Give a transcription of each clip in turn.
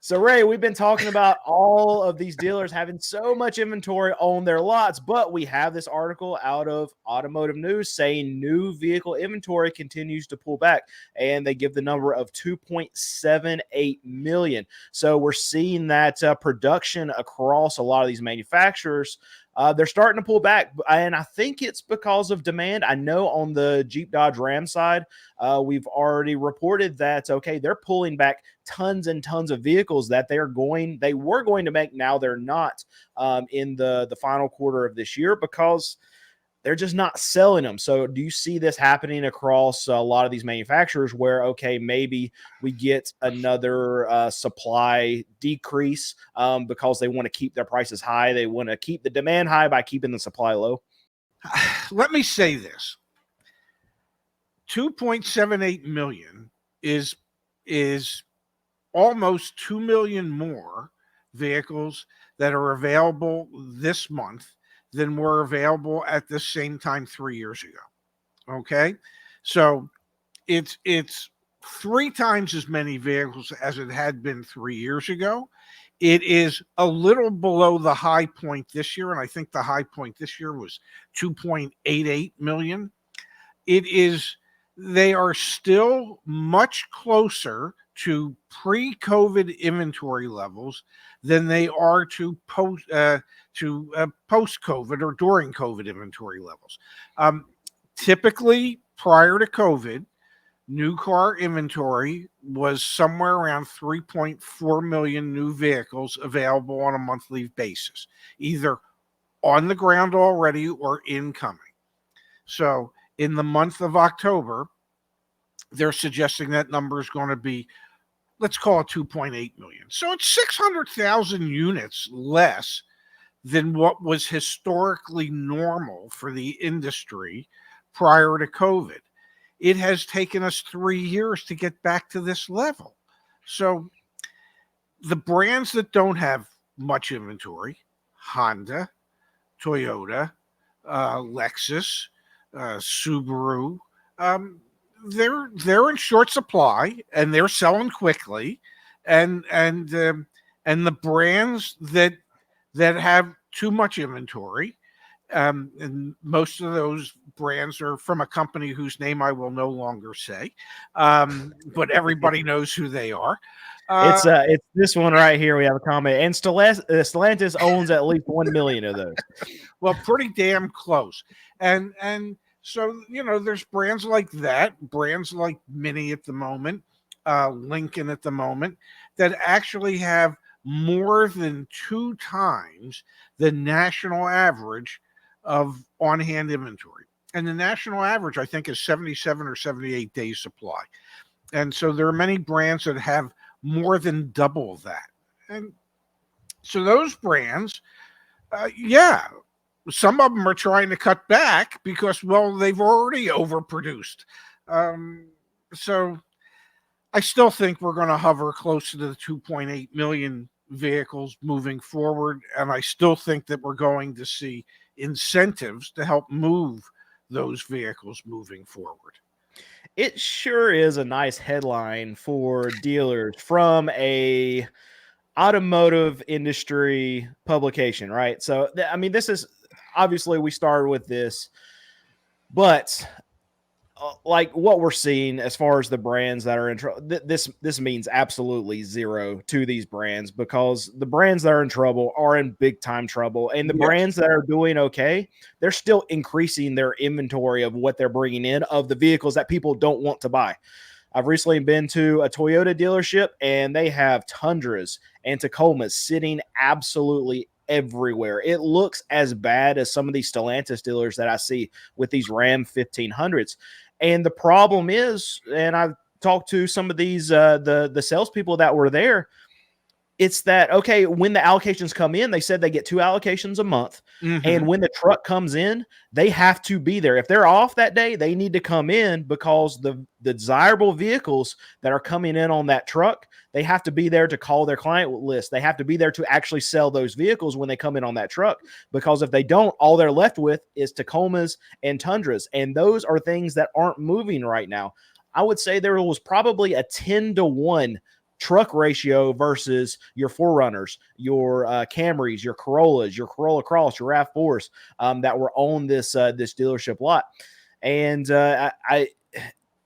So, Ray, we've been talking about all of these dealers having so much inventory on their lots, but we have this article out of Automotive News saying new vehicle inventory continues to pull back, and they give the number of 2.78 million. So we're seeing that production across a lot of these manufacturers. They're starting to pull back, and I think it's because of demand. I know on the Jeep Dodge Ram side, we've already reported that, okay, they're pulling back tons and tons of vehicles that they were going to make. Now they're not in the final quarter of this year because they're just not selling them. So do you see this happening across a lot of these manufacturers where, okay, maybe we get another supply decrease because they want to keep their prices high. They want to keep the demand high by keeping the supply low? Let me say this. 2.78 million is almost 2 million more vehicles that are available this month than were available at the same time 3 years ago. Okay? So it's 3 times as many vehicles as it had been 3 years ago. It is a little below the high point this year, and I think the high point this year was 2.88 million. They are still much closer to pre-COVID inventory levels than they are to post-COVID or during COVID inventory levels. Typically, prior to COVID, new car inventory was somewhere around 3.4 million new vehicles available on a monthly basis, either on the ground already or incoming. So in the month of October, they're suggesting that number is going to be, let's call it 2.8 million. So it's 600,000 units less than what was historically normal for the industry prior to COVID. It has taken us 3 years to get back to this level. So the brands that don't have much inventory, Honda, Toyota, Lexus, Subaru, they're in short supply and they're selling quickly, and the brands that have too much inventory, and most of those brands are from a company whose name I will no longer say, but everybody knows who they are. It's this one right here. We have a comment, and Stellantis owns at least 1 million of those. Well, pretty damn close. And so, there's brands like that, brands like Mini at the moment, Lincoln at the moment, that actually have more than 2 times the national average of on-hand inventory. And the national average, I think, is 77 or 78 days supply. And so there are many brands that have more than double that. And so those brands, some of them are trying to cut back because, well, they've already overproduced. So I still think we're going to hover closer to the 2.8 million vehicles moving forward. And I still think that we're going to see incentives to help move those vehicles moving forward. It sure is a nice headline for dealers from a automotive industry publication, right? So, I mean, this is obviously we started with this, but like what we're seeing as far as the brands that are in trouble, this means absolutely zero to these brands, because the brands that are in trouble are in big time trouble, and the brands that are doing okay, they're still increasing their inventory of what they're bringing in of the vehicles that people don't want to buy. I've recently been to a Toyota dealership, and they have Tundras and Tacomas sitting absolutely everywhere. It looks as bad as some of these Stellantis dealers that I see with these Ram 1500s. And the problem is, and I've talked to some of these the salespeople that were there, it's that, okay, when the allocations come in, they said they get 2 allocations a month. Mm-hmm. And when the truck comes in, they have to be there. If they're off that day, they need to come in, because the desirable vehicles that are coming in on that truck, they have to be there to call their client list. They have to be there to actually sell those vehicles when they come in on that truck, because if they don't, all they're left with is Tacomas and Tundras. And those are things that aren't moving right now. I would say there was probably a 10-to-1 truck ratio versus your Forerunners, your Camrys, your Corollas, your Corolla Cross, your RAV4s that were on this dealership lot. And I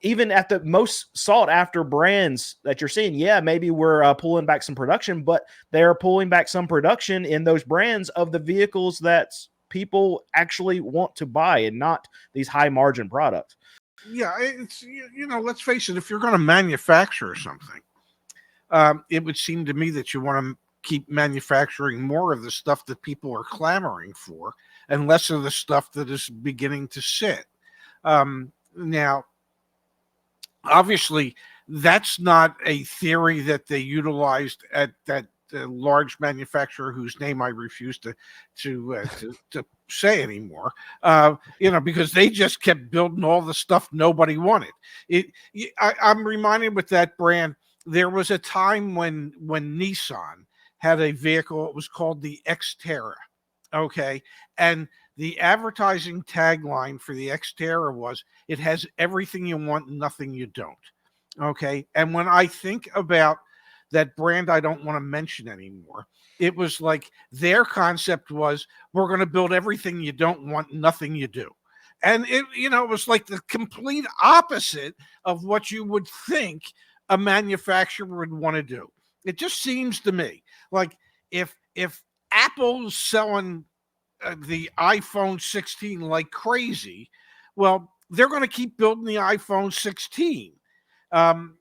even at the most sought after brands that you're seeing, yeah, maybe we're pulling back some production, but they're pulling back some production in those brands of the vehicles that people actually want to buy and not these high margin products. Yeah, it's, let's face it, if you're going to manufacture something, it would seem to me that you want to keep manufacturing more of the stuff that people are clamoring for and less of the stuff that is beginning to sit. Now, obviously, that's not a theory that they utilized at that large manufacturer whose name I refuse to say anymore. Because they just kept building all the stuff nobody wanted. I'm reminded with that brand, there was a time when Nissan had a vehicle. It was called the Xterra. Okay, and the advertising tagline for the Xterra was, "It has everything you want, nothing you don't." Okay, and when I think about that brand I don't want to mention anymore, it was like their concept was, we're going to build everything you don't want, nothing you do. And it was like the complete opposite of what you would think a manufacturer would want to do. It just seems to me like if Apple's selling the iPhone 16 like crazy, well, they're going to keep building the iPhone 16. And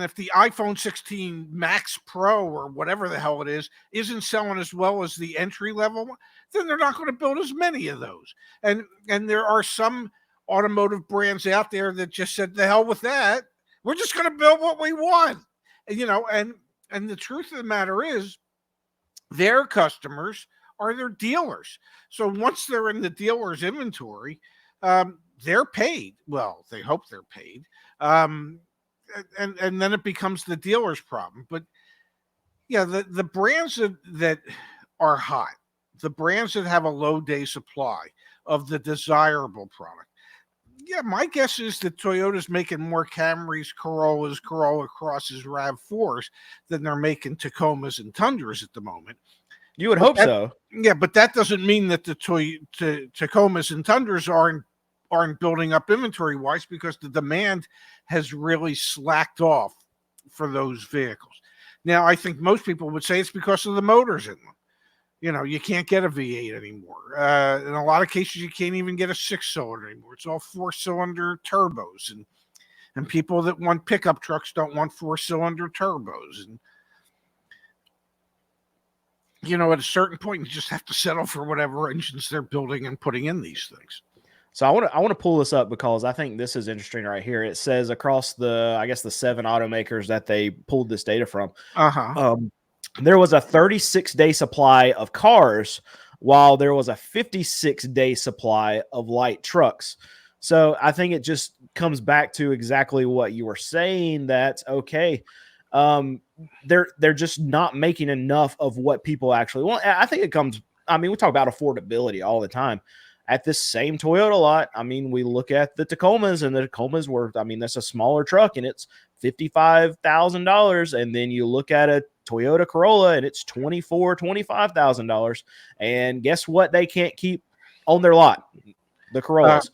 if the iPhone 16 Max Pro or whatever the hell it is isn't selling as well as the entry level, then they're not going to build as many of those. And there are some automotive brands out there that just said, the hell with that. We're just going to build what we want. And the truth of the matter is, their customers are their dealers. So once they're in the dealer's inventory, they're paid. Well, they hope they're paid. And then it becomes the dealer's problem. But yeah, the brands that are hot, the brands that have a low day supply of the desirable product. Yeah, my guess is that Toyota's making more Camrys, Corollas, Corolla Crosses, RAV4s than they're making Tacomas and Tundras at the moment. You would hope so. Yeah, but that doesn't mean that the Tacomas and Tundras aren't building up inventory wise, because the demand has really slacked off for those vehicles. Now, I think most people would say it's because of the motors in them. You can't get a V8 anymore. In a lot of cases, you can't even get a 6-cylinder anymore. It's all 4-cylinder turbos, and people that want pickup trucks don't want 4-cylinder turbos. And at a certain point, you just have to settle for whatever engines they're building and putting in these things. So I want to pull this up because I think this is interesting right here. It says across the 7 automakers that they pulled this data from, there was a 36-day supply of cars, while there was a 56-day supply of light trucks. So I think it just comes back to exactly what you were saying, that, okay, they're just not making enough of what people actually want. I think it comes, we talk about affordability all the time. At this same Toyota lot, we look at the Tacomas, and the Tacomas were, that's a smaller truck and it's $55,000. And then you look at a Toyota Corolla and it's $25,000. And guess what? They can't keep on their lot, the Corollas.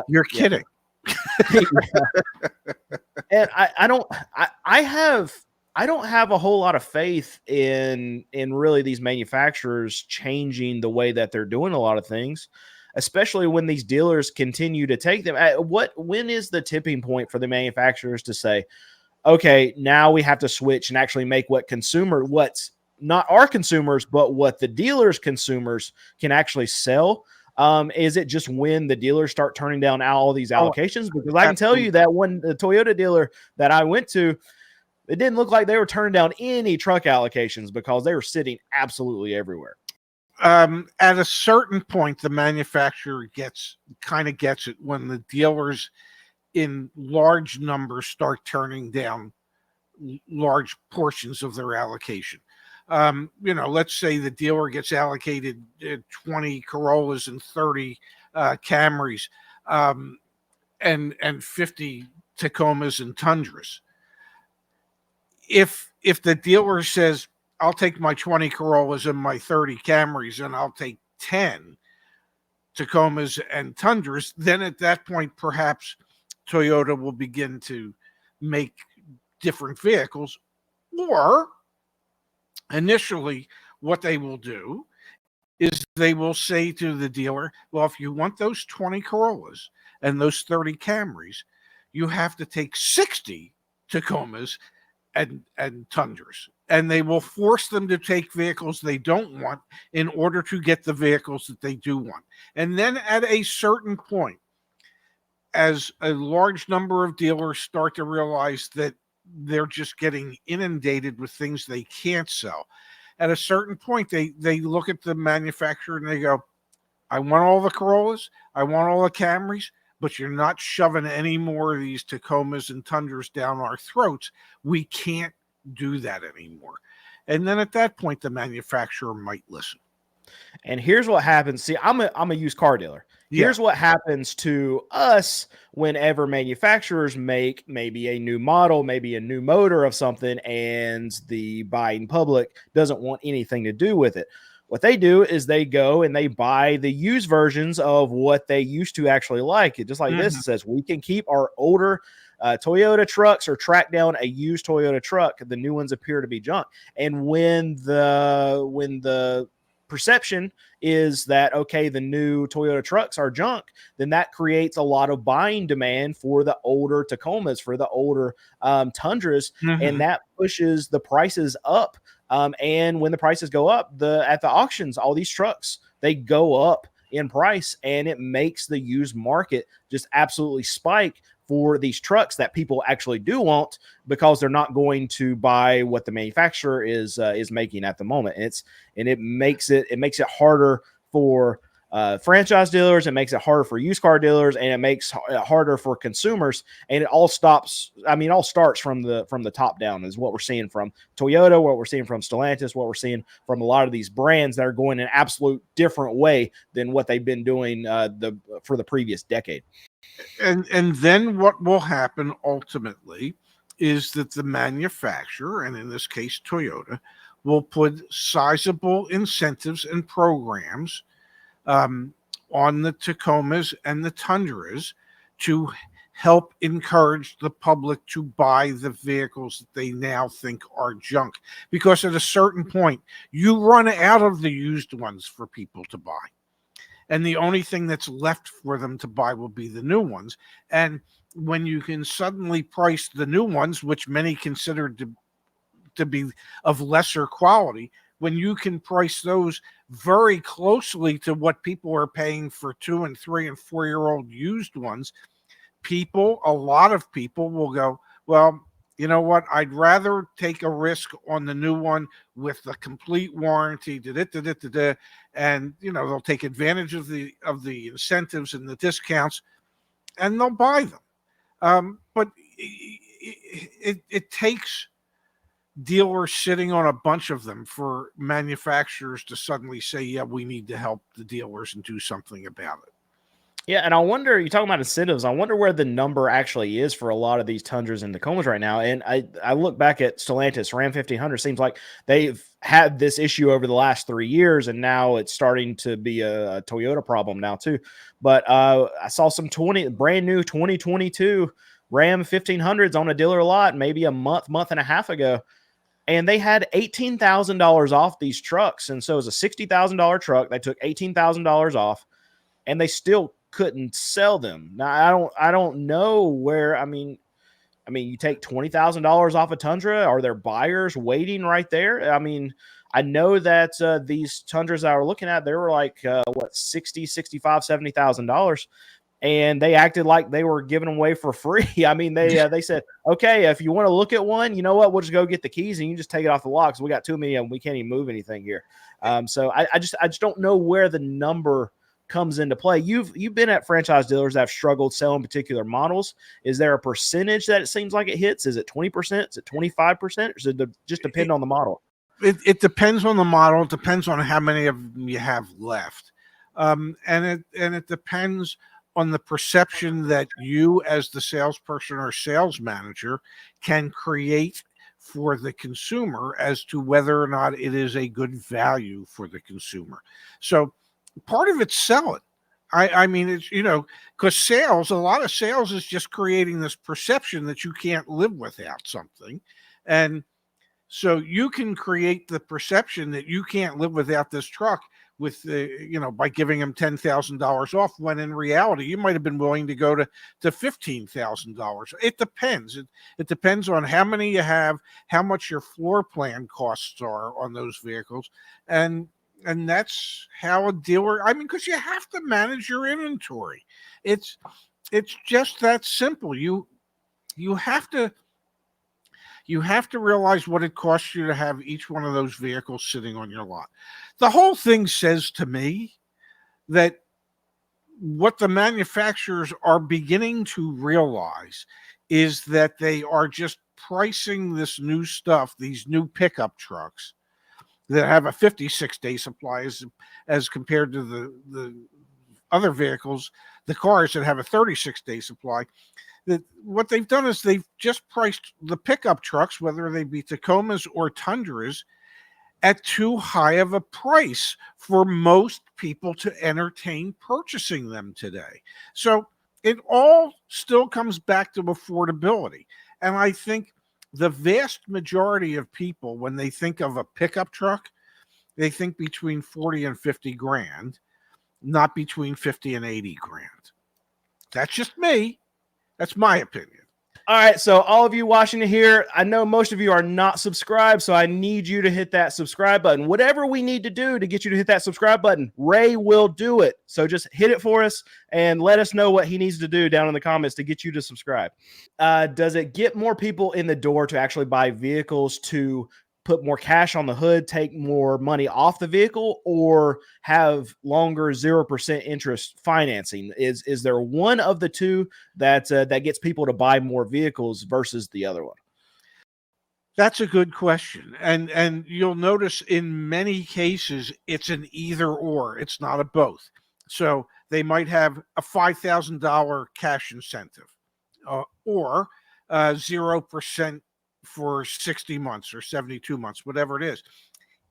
You're kidding. And I don't have a whole lot of faith in really these manufacturers changing the way that they're doing a lot of things, especially when these dealers continue to take them. When is the tipping point for the manufacturers to say, okay, now we have to switch and actually make what's not our consumers, but what the dealers' consumers can actually sell? Is it just when the dealers start turning down all these allocations? Because I can tell you that when the Toyota dealer that I went to, it didn't look like they were turning down any truck allocations because they were sitting absolutely everywhere. At a certain point, the manufacturer gets it when the dealers in large numbers start turning down large portions of their allocation. Let's say the dealer gets allocated 20 Corollas and 30 Camrys, and 50 Tacomas and Tundras. if the dealer says, I'll take my 20 Corollas and my 30 Camrys and I'll take 10 Tacomas and Tundras, then at that point, perhaps Toyota will begin to make different vehicles. Or initially, what they will do is they will say to the dealer, well, if you want those 20 Corollas and those 30 Camrys, you have to take 60 Tacomas and Tundras. And they will force them to take vehicles they don't want in order to get the vehicles that they do want. And then at a certain point, as a large number of dealers start to realize that they're just getting inundated with things they can't sell, at a certain point, they look at the manufacturer and they go, I want all the Corollas, I want all the Camrys, but you're not shoving any more of these Tacomas and Tundras down our throats. We can't do that anymore. And then at that point, the manufacturer might listen. And here's what happens. See, I'm a used car dealer. Here's what happens to us whenever manufacturers make maybe a new model, maybe a new motor of something, and the buying public doesn't want anything to do with it. What they do is they go and they buy the used versions of what they used to actually like. It just like this, it says we can keep our older Toyota trucks or track down a used Toyota truck. The new ones appear to be junk. And when the perception is that, okay, the new Toyota trucks are junk, then that creates a lot of buying demand for the older Tacomas, for the older Tundras, and that pushes the prices up. And when the prices go up, at the auctions, all these trucks, they go up in price, and it makes the used market just absolutely spike for these trucks that people actually do want, because they're not going to buy what the manufacturer is making at the moment. And it makes it harder for franchise dealers. It makes it harder for used car dealers, and it makes it harder for consumers. And it all starts from the top down, is what we're seeing from Toyota, what we're seeing from Stellantis, what we're seeing from a lot of these brands that are going an absolute different way than what they've been doing for the previous decade. And then what will happen ultimately is that the manufacturer, and in this case Toyota, will put sizable incentives and programs on the Tacomas and the Tundras to help encourage the public to buy the vehicles that they now think are junk. Because at a certain point, you run out of the used ones for people to buy. And the only thing that's left for them to buy will be the new ones. And when you can suddenly price the new ones, which many consider to be of lesser quality, when you can price those very closely to what people are paying for 2 and 3 and 4-year-old used ones, a lot of people will go, well, you know what? I'd rather take a risk on the new one with the complete warranty, and they'll take advantage of the incentives and the discounts, and they'll buy them. But it takes dealers sitting on a bunch of them for manufacturers to suddenly say, yeah, we need to help the dealers and do something about it. Yeah, and I wonder, you're talking about incentives, I wonder where the number actually is for a lot of these Tundras and Tacomas right now. And I look back at Stellantis, Ram 1500, seems like they've had this issue over the last 3 years, and now it's starting to be a Toyota problem now too. But I saw some brand new 2022 Ram 1500s on a dealer lot maybe a month and a half ago. And they had $18,000 off these trucks. And so it was a $60,000 truck. They took $18,000 off, and they still couldn't sell them. Now, I don't know where. I mean, you take $20,000 off a Tundra. Are there buyers waiting right there? I mean, I know that these Tundras I were looking at, they were like $60,000, $65,000, $70,000. And they acted like they were giving them away for free. I mean, they said, okay, if you want to look at one, you know what, we'll just go get the keys and you just take it off the lot, because we got too many of them. We can't even move anything here. So I just don't know where the number comes into play. You've been at franchise dealers that have struggled selling particular models. Is there a percentage that it seems like it hits? Is it 20%? Is it 25%? Or does it just depend on the model? It depends on the model. It depends on how many of them you have left. And it depends on the perception that you as the salesperson or sales manager can create for the consumer as to whether or not it is a good value for the consumer. So part of it's selling. I mean, it's, because a lot of sales is just creating this perception that you can't live without something. And so you can create the perception that you can't live without this truck with by giving them $10,000 off, when in reality you might have been willing to go to $15,000. It depends. It depends on how many you have, how much your floor plan costs are on those vehicles, and that's how a dealer. I mean, because you have to manage your inventory. It's just that simple. You have to realize what it costs you to have each one of those vehicles sitting on your lot. The whole thing says to me that what the manufacturers are beginning to realize is that they are just pricing this new stuff, these new pickup trucks that have a 56-day supply as compared to the other vehicles, the cars that have a 36-day supply. That what they've done is they've just priced the pickup trucks, whether they be Tacomas or Tundras, at too high of a price for most people to entertain purchasing them today. So it all still comes back to affordability. And I think the vast majority of people, when they think of a pickup truck, they think between 40 and 50 grand, not between 50 and 80 grand. That's just me. That's my opinion. All right, so all of you watching it here, I know most of you are not subscribed, so I need you to hit that subscribe button. Whatever we need to do to get you to hit that subscribe button, Ray will do it. So just hit it for us and let us know what he needs to do down in the comments to get you to subscribe. Does it get more people in the door to actually buy vehicles to put more cash on the hood, take more money off the vehicle, or have longer 0% interest financing? Is there one of the two that gets people to buy more vehicles versus the other one? That's a good question. And you'll notice in many cases it's an either or. It's not a both. So they might have a $5,000 cash incentive or 0% for 60 months or 72 months, whatever it is.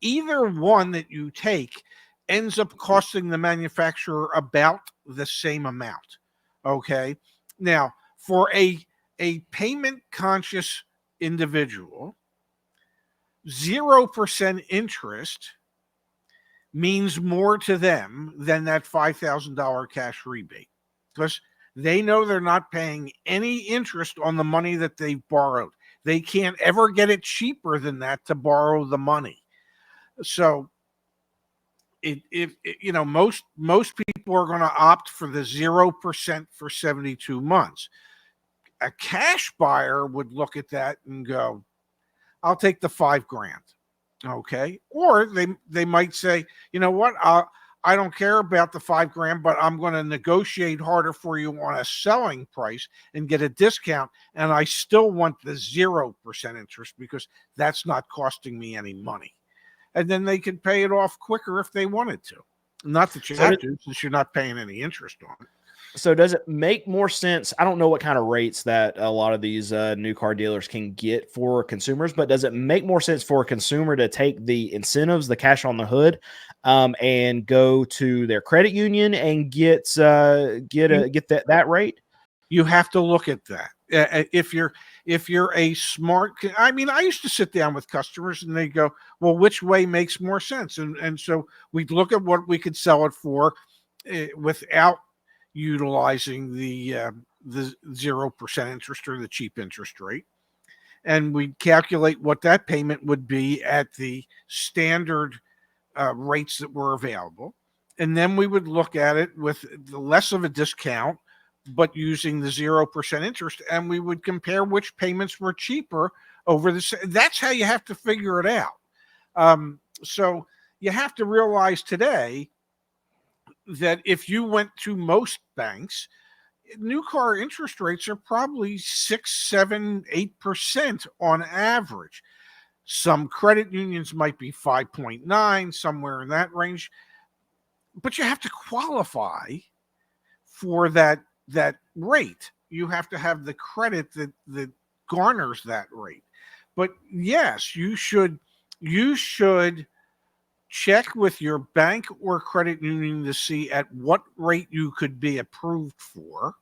Either one that you take ends up costing the manufacturer about the same amount. Okay. Now, for a payment conscious individual, 0% interest means more to them than that $5,000 cash rebate, because they know they're not paying any interest on the money that they've borrowed. They can't ever get it cheaper than that to borrow the money. So most people are going to opt for the 0% for 72 months. A cash buyer would look at that and go, I'll take the $5,000. Okay. Or they might say, you know what? I don't care about the $5,000, but I'm going to negotiate harder for you on a selling price and get a discount. And I still want the 0% interest because that's not costing me any money. And then they could pay it off quicker if they wanted to. Not that you have to, since you're not paying any interest on it. So does it make more sense? I don't know what kind of rates that a lot of these new car dealers can get for consumers, but does it make more sense for a consumer to take the incentives, the cash on the hood, and go to their credit union and get that rate? You have to look at that. If you're a smart, I mean, I used to sit down with customers and they go, well, which way makes more sense? And so we'd look at what we could sell it for without utilizing the 0% interest or the cheap interest rate. And we'd calculate what that payment would be at the standard rates that were available. And then we would look at it with less of a discount, but using the 0% interest, and we would compare which payments were cheaper over the. That's how you have to figure it out. So you have to realize today that if you went to most banks, new car interest rates are probably 6, 7, 8% on average. Some credit unions might be 5.9, somewhere in that range, but you have to qualify for that rate. You have to have the credit that garners that rate. But yes, you should check with your bank or credit union to see at what rate you could be approved for,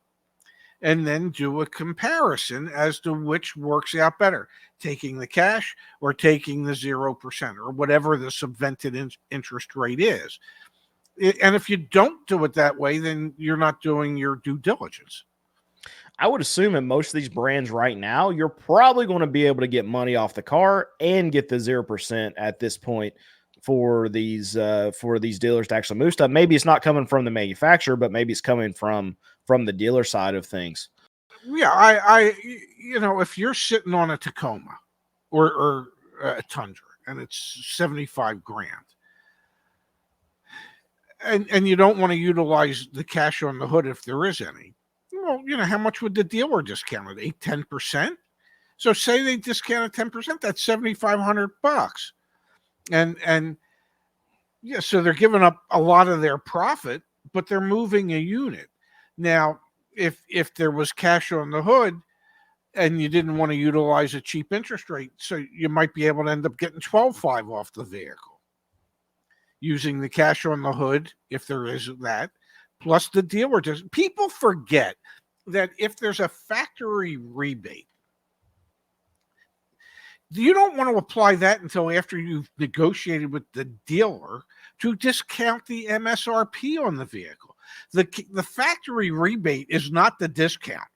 and then do a comparison as to which works out better, taking the cash or taking the 0% or whatever the subvented interest rate is. And if you don't do it that way, then you're not doing your due diligence. I would assume in most of these brands right now, you're probably going to be able to get money off the car and get the 0% at this point for these dealers to actually move stuff. Maybe it's not coming from the manufacturer, but maybe it's coming from the dealer side of things. Yeah, I if you're sitting on a Tacoma or a Tundra and it's 75 grand, and you don't want to utilize the cash on the hood if there is any, well, how much would the dealer discount it? 10%? So say they discounted 10%, that's $7,500. And yeah, so they're giving up a lot of their profit, but they're moving a unit. Now, if there was cash on the hood and you didn't want to utilize a cheap interest rate, so you might be able to end up getting 12.5 off the vehicle using the cash on the hood, if there is that, plus the dealer does. People forget that if there's a factory rebate, you don't want to apply that until after you've negotiated with the dealer to discount the MSRP on the vehicle. The factory rebate is not the discount.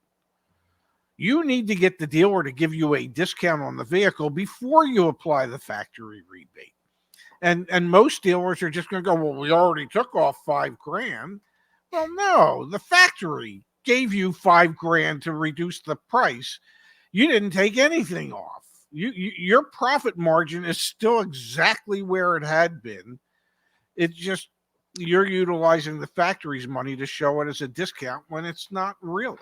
You need to get the dealer to give you a discount on the vehicle before you apply the factory rebate. And most dealers are just going to go, well, we already took off $5,000. Well, no, the factory gave you $5,000 to reduce the price. You didn't take anything off. Your profit margin is still exactly where it had been. It's just you're utilizing the factory's money to show it as a discount when it's not really.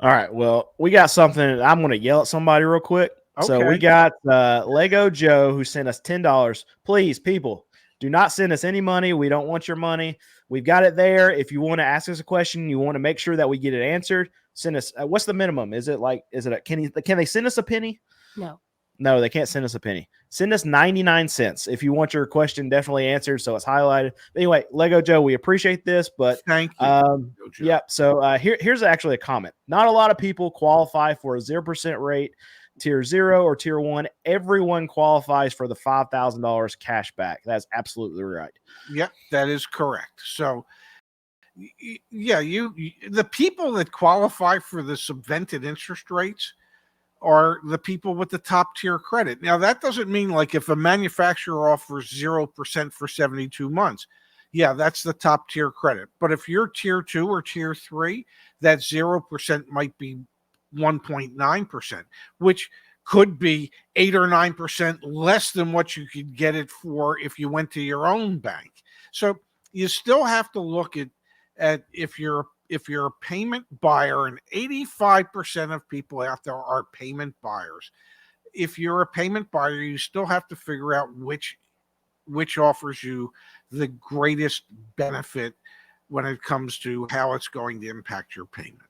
All right. Well, we got something. I'm going to yell at somebody real quick. Okay. So we got Lego Joe who sent us $10. Please, people, do not send us any money. We don't want your money. We've got it there. If you want to ask us a question, you want to make sure that we get it answered, send us. What's the minimum? Can they send us a penny? No, they can't send us a penny. Send us 99 cents if you want your question definitely answered, so it's highlighted. But anyway, Lego Joe, we appreciate this, but thank you. Yeah. So here's actually a comment. Not a lot of people qualify for a 0% rate, tier 0 or tier 1. Everyone qualifies for the $5,000 cash back. That's absolutely right. Yep, that is correct. So yeah, the people that qualify for the subvented interest rates are the people with the top tier credit. Now, that doesn't mean like if a manufacturer offers 0% for 72 months, yeah, that's the top tier credit. But if you're tier 2 or tier 3, that 0% might be 1.9%, which could be 8 or 9% less than what you could get it for if you went to your own bank. So you still have to look at if you're a payment buyer, and 85% of people out there are payment buyers. If you're a payment buyer, you still have to figure out which offers you the greatest benefit when it comes to how it's going to impact your payment.